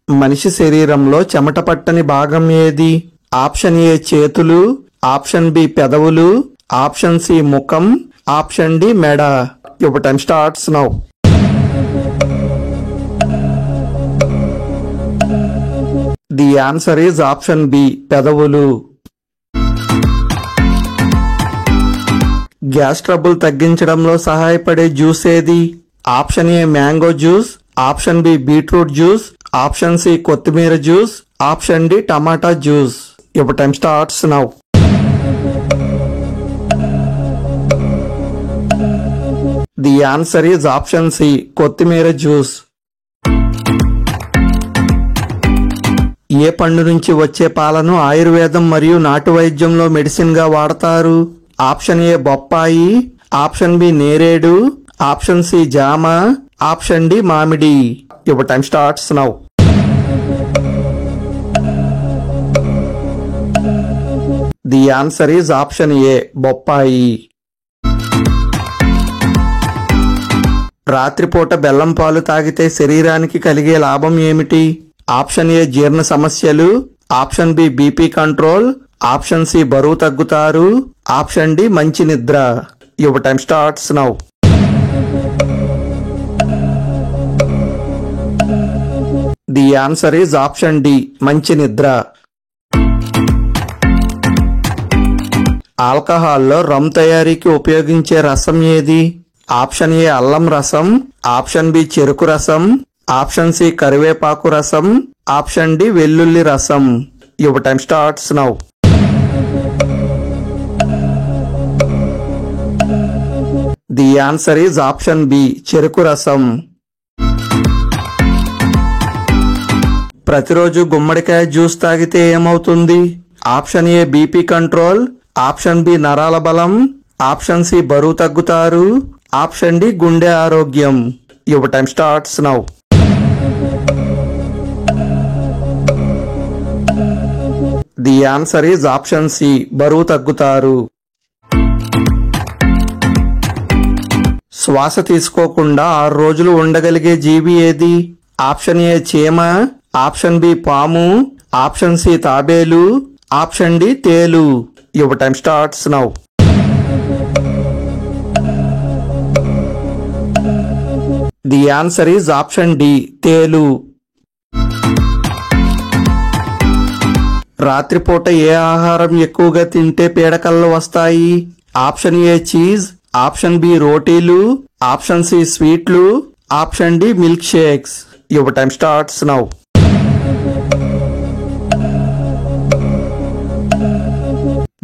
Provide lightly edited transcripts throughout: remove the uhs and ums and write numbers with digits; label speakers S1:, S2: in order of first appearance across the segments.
S1: మనిషి శరీరంలో చెమట పట్టని భాగం ఏది? ఆప్షన్ ఏ చేతులు, ఆప్షన్ బి పెదవులు, ఆప్షన్ సి ముఖం, ఆప్షన్ డి మెడ. Your time starts now. The answer is option B పెదవులు. గ్యాస్ ట్రబుల్ తగ్గించడంలో సహాయపడే జ్యూస్ ఏది? Option A mango juice, option B beetroot juice, option C కొత్తిమీర జ్యూస్, ఆప్షన్ డి టమాటా juice. Your time starts now. The answer is option C కొత్తిమీర juice. ఏ పండు నుంచి వచ్చే పాలను ఆయుర్వేదం మరియు నాటు వైద్యంలో మెడిసిన్ గా వాడతారు? ఆప్షన్ ఏ బొప్పాయి, ఆప్షన్ బి నేరేడు, ఆప్షన్ సి జామ, ఆప్షన్ డి మామిడి. Your time starts now. The answer is option ఏ బొప్పాయి. రాత్రిపూట బెల్లం పాలు తాగితే శరీరానికి కలిగే లాభం ఏమిటి? ఆప్షన్ ఏ జీర్ణ సమస్యలు, option B BP control, option C బరువు తగ్గుతారు, ఆప్షన్ డి మంచి నిద్ర. Your time starts now. The answer is option D మంచి నిద్ర. ఆల్కహాల్లో రమ్ తయారీకి ఉపయోగించే రసం ఏది? ఆప్షన్ ఏ అల్లం రసం, ఆప్షన్ బి చెరుకు రసం, ఆప్షన్ సి కరివేపాకు రసం, ఆప్షన్ డి వెల్లుల్లి రసం. Your time starts now. The answer is option B చెరుకు రసం. ప్రతిరోజు గుమ్మడికాయ జ్యూస్ తాగితే ఏమవుతుంది? Option A BP control, option B నరాల బలం, ఆప్షన్ సి బరువు తగ్గుతారు, ఆప్షన్ డి గుండె ఆరోగ్యం. Your time starts now. The answer is option C బరువు తగ్గుతారు. శ్వాస తీసుకోకుండా 6 రోజులు ఉండగలిగే జీవి ఏది? ఆప్షన్ ఏ చీమ, ఆప్షన్ బి పాము, ఆప్షన్ సి తాబేలు, ఆప్షన్ డి తేలు. Your time starts now. The answer is option D తేలు. రాత్రిపూట ఏ ఆహారం ఎక్కువగా తింటే పీడకలలు వస్తాయి? Option A cheese, option B రోటీలు, ఆప్షన్ సి స్వీట్లు, option D milk shakes. Your time starts now.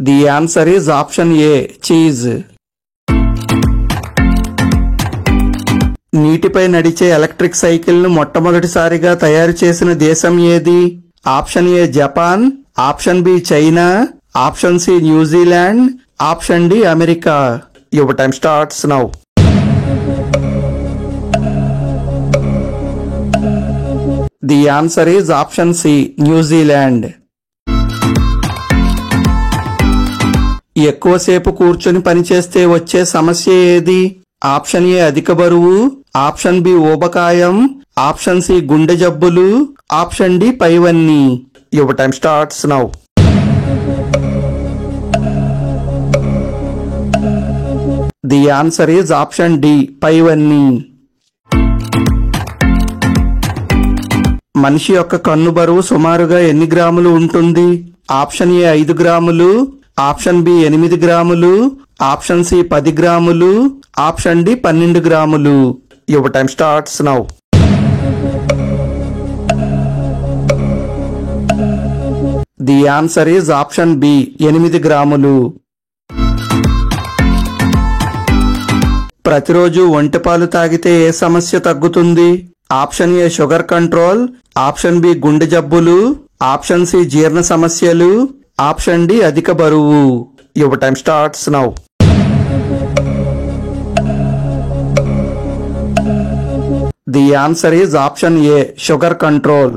S1: The answer is option A cheese. నీటిపై నడిచే ఎలక్ట్రిక్ సైకిల్ ను మొట్టమొదటిసారిగా తయారు చేసిన దేశం ఏది? Option A Japan, option B China, option C New Zealand, option D America. Your time starts now. The answer is option C New Zealand. ఎక్కువసేపు కూర్చొని పనిచేస్తే వచ్చే సమస్య ఏది? ఆప్షన్ ఏ అధిక బరువు, ఆప్షన్ బి ఊబకాయం, ఆప్షన్ సి గుండె జబ్బులు, ఆప్షన్ డి పైవన్నీ. Your time starts now. The answer is option D పైవన్నీ. మనిషి యొక్క కన్ను బరువు సుమారుగా ఎన్ని గ్రాములు ఉంటుంది? ఆప్షన్ ఏ 5 గ్రాములు, ఆప్షన్ బి 8 గ్రాములు, ఆప్షన్ సి 10 గ్రాములు, ఆప్షన్ డి 12 గ్రాములు. Your time starts now. The answer is option B 8 గ్రాములు. ప్రతిరోజు ఒంటెపాలు తాగితే ఏ సమస్య తగ్గుతుంది? Option A sugar control, option B గుండె జబ్బులు, ఆప్షన్ సి జీర్ణ సమస్యలు, ఆప్షన్ డి అధిక బరువు. Your time starts now. The answer is option A sugar control.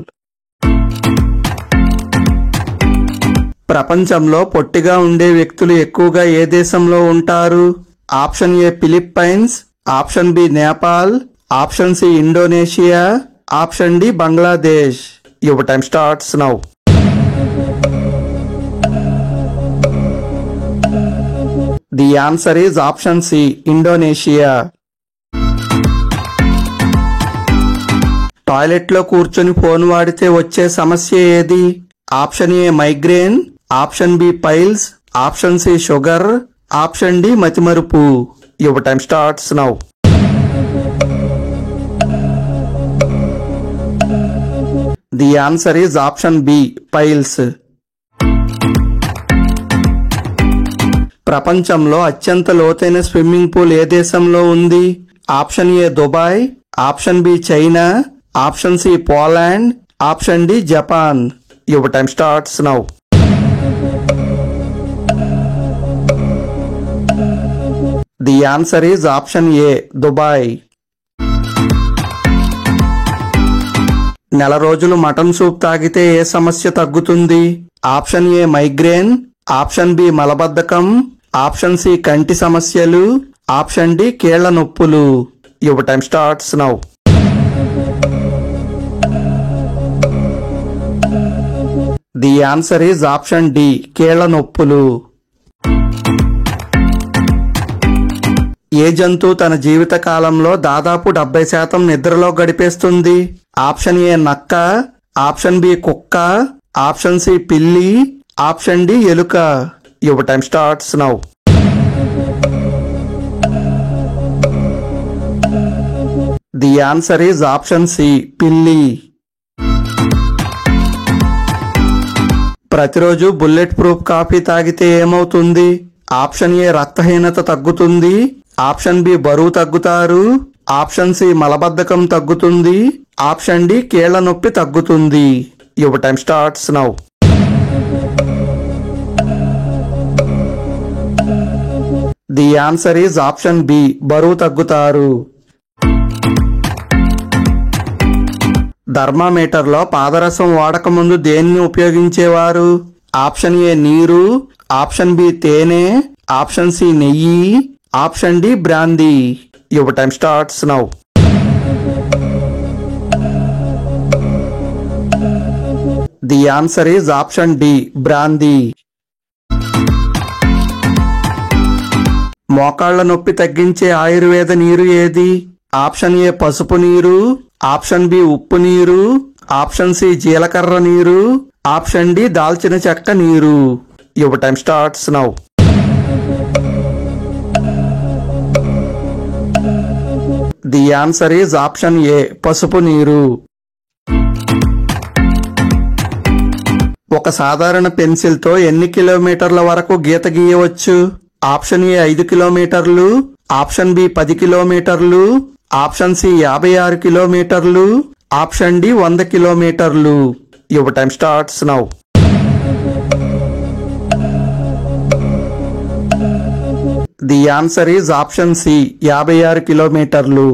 S1: ప్రపంచంలో పొట్టిగా ఉండే వ్యక్తులు ఎక్కువగా ఏ దేశంలో ఉంటారు? Option A Philippines, option B Nepal, option C Indonesia, option D Bangladesh. Your time starts now. The answer is option C, Indonesia. Toilet లో కూర్చొని ఫోన్ వాడితే వచ్చే సమస్య ఏది? Option A migraine, option B piles, option C sugar, option D మతిమరుపు. Your time starts now. The answer is option B piles. ప్రపంచంలో అత్యంత లోతైన స్విమ్మింగ్ పూల్ ఏ దేశంలో ఉంది? Option A Dubai, option B China, option C Poland, option D Japan. Your time starts now. The answer is option A Dubai. నెల రోజులు mutton soup తాగితే ఏ సమస్య తగ్గుతుంది? Option A migraine, option B మలబద్ధకం, ఆప్షన్ సి కంటి సమస్యలు, option D కీళ్ల నొప్పులు. Your time starts now. The answer is option D కీళ్ల నొప్పులు. ఏ జంతువు తన జీవిత కాలంలో దాదాపు 70% నిద్రలో గడిపేస్తుంది? ఆప్షన్ ఏ నక్క, ఆప్షన్ బి కుక్క, ఆప్షన్ సి పిల్లి, ఆప్షన్ డి ఎలుక. Your time starts now. The answer is option C పిల్లి. ప్రతిరోజు బుల్లెట్ ప్రూఫ్ కాఫీ తాగితే ఏమవుతుంది? ఆప్షన్ ఏ రక్తహీనత తగ్గుతుంది, ఆప్షన్ బి బరువు తగ్గుతారు, ఆప్షన్ సి మలబద్ధకం తగ్గుతుంది, ఆప్షన్ డి కీళ్ల నొప్పి తగ్గుతుంది. Your time starts now. The answer is option B బరువు తగ్గుతారు. థర్మామీటర్లో పాదరసం వాడకముందు దేన్ని ఉపయోగించేవారు? ఆప్షన్ ఏ నీరు, ఆప్షన్ బి తేనె, ఆప్షన్ సి నెయ్యి, option D brandy. Your time starts now. The answer is option D brandy. మోకాళ్ల నొప్పి తగ్గించే ఆయుర్వేద నీరు ఏది? ఆప్షన్ ఏ పసుపు నీరు, ఆప్షన్ బి ఉప్పు నీరు, ఆప్షన్ సి జీలకర్ర నీరు, ఆప్షన్ డి దాల్చిన చెక్క నీరు. Your time starts now. The answer is option ఏ పసుపు నీరు. ఒక సాధారణ పెన్సిల్ తో ఎన్ని కిలోమీటర్ల వరకు గీత గీయవచ్చు? ఆప్షన్ ఏ 5 కిలోమీటర్లు, ఆప్షన్ బి 10 కిలోమీటర్లు, ఆప్షన్ సి 56 కిలోమీటర్లు, ఆప్షన్ డి 100 కిలోమీటర్లు. Your time starts now. The answer is option C 56 కిలోమీటర్లు.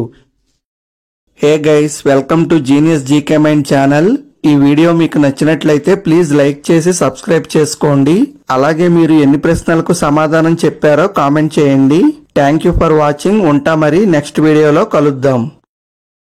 S1: Hey guys, welcome to genius GK mind channel. ఈ వీడియో మీకు నచ్చినట్లయితే ప్లీజ్ లైక్ చేసి సబ్స్క్రైబ్ చేసుకోండి. అలాగే మీరు ఎన్ని ప్రశ్నలకు సమాధానం చెప్పారో కామెంట్ చేయండి. Thank you for watching. ఉంటా మరి నెక్స్ట్ వీడియోలో కలుద్దాం.